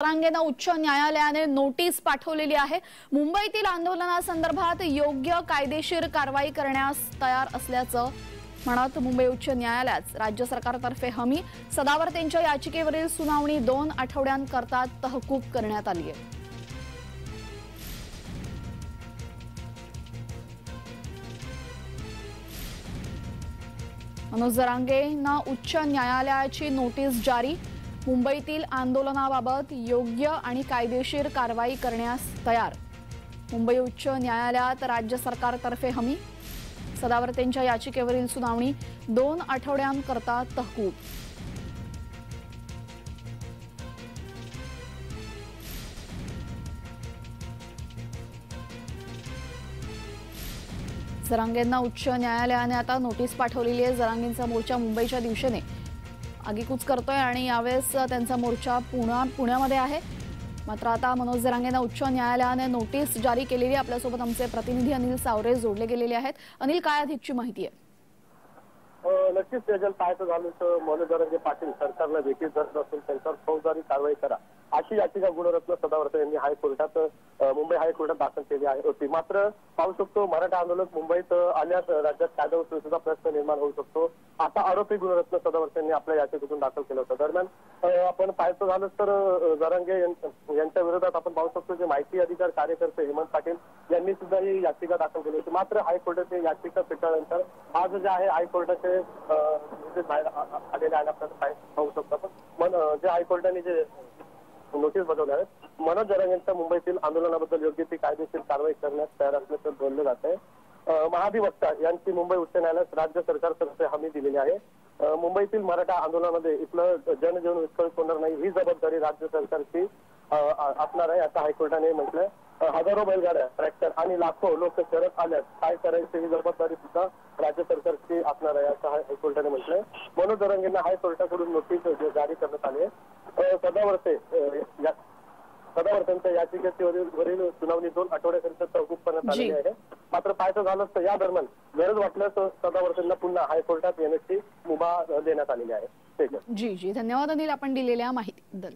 जरांगेंना उच्च न्यायालयाने नोटीस पाठवलेली आहे। मुंबईतील आंदोलनासंदर्भात योग्य कायदेशीर कारवाई करण्यास तयार असल्याचं म्हणत मुंबई उच्च न्यायालयात राज्य सरकारतर्फे हमी सदावर्तेंच्या याचिकेवरील सुनावणी 2 आठवड्यांकरता तहकूब करण्यात आली आहे। मनोज जरांगेंना उच्च न्यायालयाची नोटीस जारी। मुंबईतील आंदोलनाबाबत योग्य आणि कायदेशीर कारवाई करण्यास तयार। मुंबई उच्च न्यायालयात राज्य सरकारतर्फे हमी सदावर्तेंच्या याचिकेवरील सुनावणी 2 आठवड्यांकरता तहकूब। जरांगेंना उच्च न्यायालयाने आता नोटीस पाठवलेली आहे। जरांगेंचा मोर्चा मुंबईच्या दिशेने आगीकूच करतोय आणि यावेळेस त्यांचा मोर्चा पुण्यामध्ये आहे। मात्र आता मनोज जरांगेंना उच्च न्यायालयाने नोटीस जारी केलेली आहे। आपल्यासोबत आमचे प्रतिनिधी अनिल सावरे जोडले गेलेले आहेत। अनिल, काय अधिकची माहिती आहे? नक्कीच तेजल, पाहायचं झालं तर मनोज जरांगे पाटील सरकारला देखील धरत असून त्यांच्यावर फौजदारी कारवाई करा अशी याचिका गुणरत्न सदावर्ते यांनी हायकोर्टात मुंबई हायकोर्टात दाखल केली होती। मात्र पाहू शकतो मराठा आंदोलक मुंबईत आल्यास राज्यात कायदा व सुव्यवस्थेचा प्रश्न निर्माण होऊ शकतो असा आरोपी गुणरत्न सदावर्ते यांनी आपल्या याचिकेतून दाखल केला होता। दरम्यान आपण पाहायचं झालं तर जरांगे यांच्या विरोधात आपण पाहू शकतो जे माहिती अधिकार कार्यकर्ते हेमंत पाटील यांनी सुद्धा ही याचिका दाखल केली होती। मात्र हायकोर्टाची याचिका फेटाळल्यानंतर आज जे आहे हायकोर्टाचे बाहेर आलेले आहे आपल्याला पाहू शकतो आपण जे हायकोर्टाने जे नोटीस बजावल्या आहेत मनोज जरांगेंच्या मुंबईतील आंदोलनाबद्दल योग्य ती कायदेशीर कारवाई करण्यास तयार असल्याचं बोललं जात आहे। महाधिवक्ता यांची मुंबई उच्च न्यायालयात राज्य सरकारतर्फे हमी दिलेली आहे। मुंबईतील मराठा आंदोलनामध्ये इथलं जनजीवन विस्कळीत होणार नाही ही जबाबदारी राज्य सरकारची असणार आहे असं हायकोर्टाने म्हटलंय। हजारो बैलगाड्या ट्रॅक्टर आणि लाखो लोक शहरात आल्यास काय करायची ही जबाबदारी सुद्धा राज्य सरकारची असणार आहे असं हायकोर्टाने म्हटलंय। मनोज जरांगेंना हायकोर्टाकडून नोटीस जारी करण्यात आली आहे। सदावर्तेंच्या याचिकेवरील सुनावणी 2 आठवड्याकरिता तहकूब करण्यात आली आहे। मात्र पाहायचं झालं तर या दरम्यान गरज वाटल्यास सदावर्तेंना पुन्हा हायकोर्टात येण्याची मुभा देण्यात आलेली आहे। जी धन्यवाद अनिल, आपण दिलेल्या माहितीबद्दल।